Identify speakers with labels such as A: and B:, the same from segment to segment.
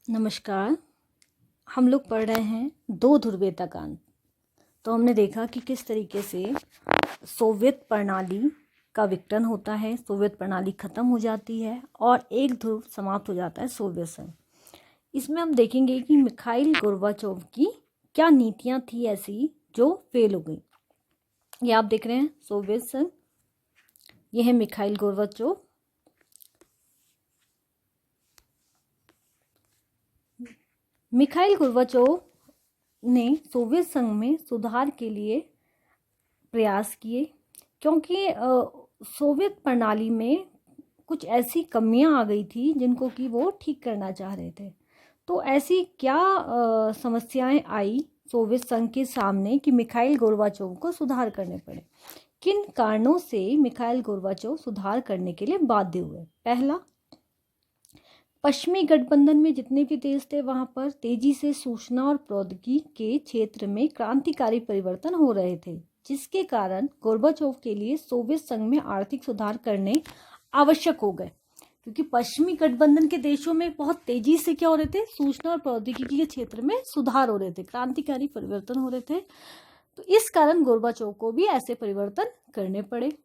A: नमस्कार। हम लोग पढ़ रहे हैं दो ध्रुवीयता कांड। तो हमने देखा कि किस तरीके से सोवियत प्रणाली का विघटन होता है, सोवियत प्रणाली खत्म हो जाती है और एक ध्रुव समाप्त हो जाता है, सोवियत संघ। इसमें हम देखेंगे कि मिखाइल गोर्बाचोव की क्या नीतियां थी ऐसी जो फेल हो गई। ये आप देख रहे हैं सोवियत संघ, ये है मिखाइल गोर्बाचोव। मिखाइल गोर्बाचोव ने सोवियत संघ में सुधार के लिए प्रयास किए, क्योंकि सोवियत प्रणाली में कुछ ऐसी कमियां आ गई थी जिनको कि वो ठीक करना चाह रहे थे। तो ऐसी क्या समस्याएं आई सोवियत संघ के सामने कि मिखाइल गोर्बाचोव को सुधार करने पड़े। किन कारणों से मिखाइल गोर्बाचोव सुधार करने के लिए बाध्य हुए। पहला, पश्चिमी गठबंधन में जितने भी देश थे वहां पर तेजी से सूचना और प्रौद्योगिकी के क्षेत्र में क्रांतिकारी परिवर्तन हो रहे थे, जिसके कारण गोर्बाचोव के लिए सोवियत संघ में आर्थिक सुधार करने आवश्यक हो गए। क्योंकि पश्चिमी गठबंधन के देशों में बहुत तेजी से क्या हो रहे थे, सूचना और प्रौद्योगिकी के क्षेत्र में सुधार हो रहे थे, क्रांतिकारी परिवर्तन हो रहे थे। तो इस कारण गोर्बाचोव को भी ऐसे परिवर्तन करने पड़े।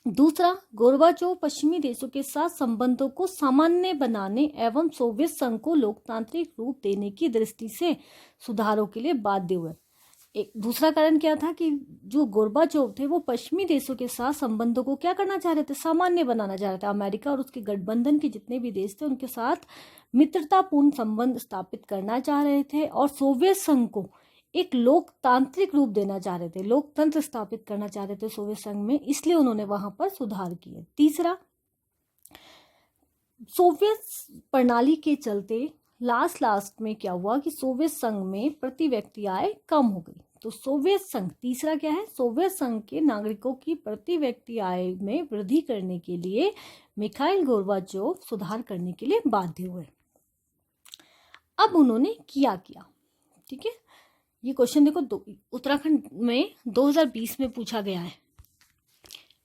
A: दूसरा, गोर्बाचोव पश्चिमी देशों के साथ संबंधों को सामान्य बनाने एवं सोवियत संघ को लोकतांत्रिक रूप देने की दृष्टि से सुधारों के लिए बाध्य हुए। एक दूसरा कारण क्या था कि जो गोर्बाचोव थे वो पश्चिमी देशों के साथ संबंधों को क्या करना चाह रहे थे, सामान्य बनाना चाह रहे थे। अमेरिका और उसके गठबंधन के जितने भी देश थे उनके साथ मित्रतापूर्ण संबंध स्थापित करना चाह रहे थे और सोवियत संघ को एक लोकतांत्रिक रूप देना चाह रहे थे, लोकतंत्र स्थापित करना चाह रहे थे सोवियत संघ में, इसलिए उन्होंने वहां पर सुधार किए। तीसरा, सोवियत प्रणाली के चलते लास्ट में क्या हुआ कि सोवियत संघ में प्रति व्यक्ति आय कम हो गई। तो सोवियत संघ, तीसरा क्या है, सोवियत संघ के नागरिकों की प्रति व्यक्ति आय में वृद्धि करने के लिए मिखाइल गोर्बाचोव सुधार करने के लिए बाध्य हुए। अब उन्होंने क्या किया, ठीक है। ये क्वेश्चन देखो, उत्तराखंड में 2020 में पूछा गया है।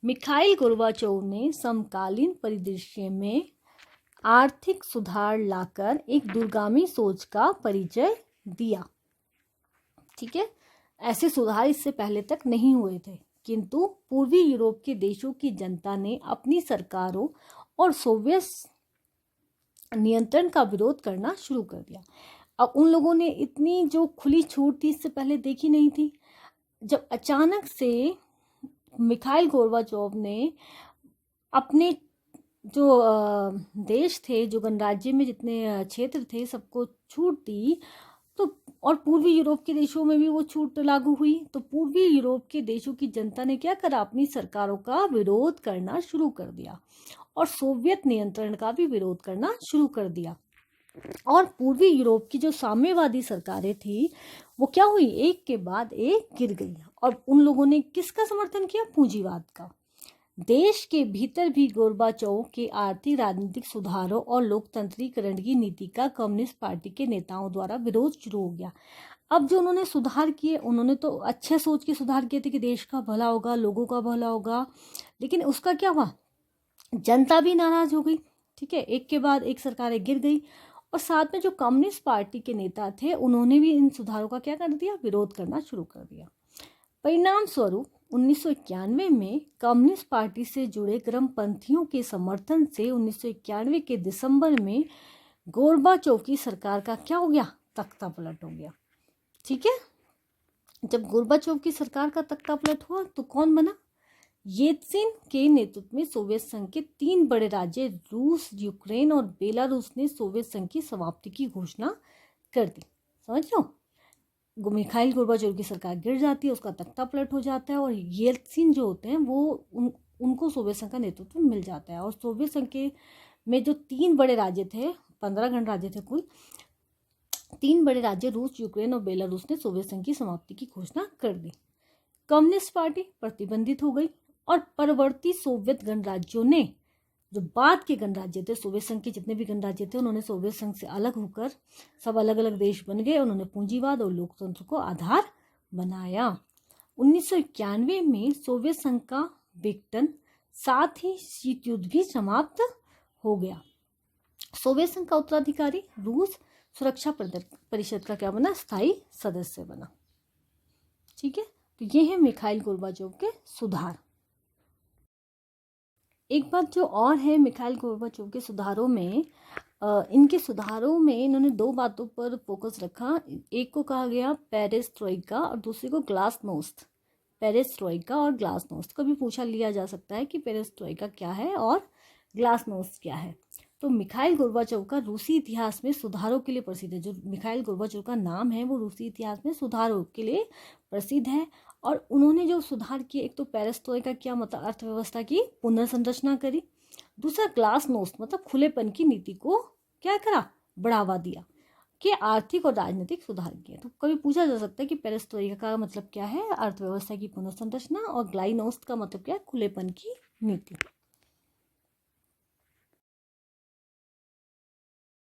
A: मिखाइल गोर्बाचोव ने समकालीन परिदृश्य में आर्थिक सुधार लाकर एक दूरगामी सोच का परिचय दिया, ठीक है। ऐसे सुधार इससे पहले तक नहीं हुए थे, किंतु पूर्वी यूरोप के देशों की जनता ने अपनी सरकारों और सोवियत नियंत्रण का विरोध करना शुरू कर दिया। अब उन लोगों ने इतनी जो खुली छूट थी इससे पहले देखी नहीं थी। जब अचानक से मिखाइल गोर्बाचोव ने अपने जो देश थे, जो गणराज्य में जितने क्षेत्र थे, सबको छूट दी, तो और पूर्वी यूरोप के देशों में भी वो छूट लागू हुई। तो पूर्वी यूरोप के देशों की जनता ने क्या करा, अपनी सरकारों का विरोध करना शुरू कर दिया और सोवियत नियंत्रण का भी विरोध करना शुरू कर दिया। और पूर्वी यूरोप की जो साम्यवादी सरकारें थी वो क्या हुई, एक के बाद एक गिर गई। और उन लोगों ने किसका समर्थन किया, पूंजीवाद का। देश के भीतर भी गोर्बाचोव के आर्थिक राजनीतिक सुधारों और लोकतंत्रीकरण की नीति का कम्युनिस्ट पार्टी के नेताओं द्वारा विरोध शुरू हो गया। अब जो उन्होंने सुधार किए, उन्होंने तो अच्छे सोच के सुधार किए थे कि देश का भला होगा, लोगों का भला होगा, लेकिन उसका क्या हुआ, जनता भी नाराज हो गई, ठीक है। एक के बाद एक सरकारें गिर गई और साथ में जो कम्युनिस्ट पार्टी के नेता थे उन्होंने भी इन सुधारों का क्या कर दिया, विरोध करना शुरू कर दिया। परिणाम स्वरूप 1991 में कम्युनिस्ट पार्टी से जुड़े क्रमपंथियों के समर्थन से 1991 के दिसंबर में गोर्बाचोव की सरकार का क्या हो गया, तख्ता पलट हो गया, ठीक है। जब गोर्बाचोव की सरकार का तख्ता पलट हुआ तो कौन बना, येल्त्सिन के नेतृत्व में सोवियत संघ के 3 बड़े राज्य रूस, यूक्रेन और बेलारूस ने सोवियत संघ की समाप्ति की घोषणा कर दी। समझ लो, मिखाइल गोर्बाचोव की सरकार गिर जाती है, उसका तख्ता पलट हो जाता है और येल्त्सिन जो होते हैं वो उनको सोवियत संघ का नेतृत्व मिल जाता है। और सोवियत संघ के में जो 3 बड़े राज्य थे, 15 गणराज्य थे कुल, 3 बड़े राज्य रूस, यूक्रेन और बेलारूस ने सोवियत संघ की समाप्ति की घोषणा कर दी। कम्युनिस्ट पार्टी प्रतिबंधित हो गई और परवर्ती सोवियत गणराज्यों ने, जो बाद के गणराज्य थे, सोवियत संघ के जितने भी गणराज्य थे, उन्होंने सोवियत संघ से अलग होकर सब अलग अलग देश बन गए। उन्होंने पूंजीवाद और लोकतंत्र को आधार बनाया। 1991 में सोवियत संघ का विघटन, साथ ही शीत युद्ध भी समाप्त हो गया। सोवियत संघ का उत्तराधिकारी रूस सुरक्षा परिषद का क्या बना, स्थायी सदस्य बना। ठीक है, तो ये है मिखाइल गोर्बाचोव के सुधार। एक बात जो और है मिखाइल गोर्बाचोव के सुधारों में, इनके सुधारों में इन्होंने दो बातों पर फोकस रखा। एक को कहा गया पेरेस्ट्रोइका और दूसरे को ग्लासनोस्त। पेरेस्ट्रोइका और ग्लासनोस्त कभी पूछा लिया जा सकता है कि पेरेस्ट्रोइका क्या है और ग्लासनोस्त क्या है। तो मिखाइल गोर्बाचोव का रूसी इतिहास में सुधारों के लिए प्रसिद्ध है। जो मिखाइल गोर्बाचोव का नाम है वो रूसी इतिहास में सुधारों के लिए प्रसिद्ध है। और उन्होंने जो सुधार किए, एक तो पेरेस्ट्रोइका क्या मतलब अर्थव्यवस्था की पुनर्संरचना करी, दूसरा ग्लासनोस्त मतलब खुलेपन की नीति को क्या करा, बढ़ावा दिया, कि आर्थिक और राजनीतिक सुधार किए। तो कभी पूछा जा सकता है कि पेरेस्ट्रोइका का मतलब क्या है, अर्थव्यवस्था की पुनर्संरचना, और ग्लाइनोस्त का मतलब क्या है, खुलेपन की नीति।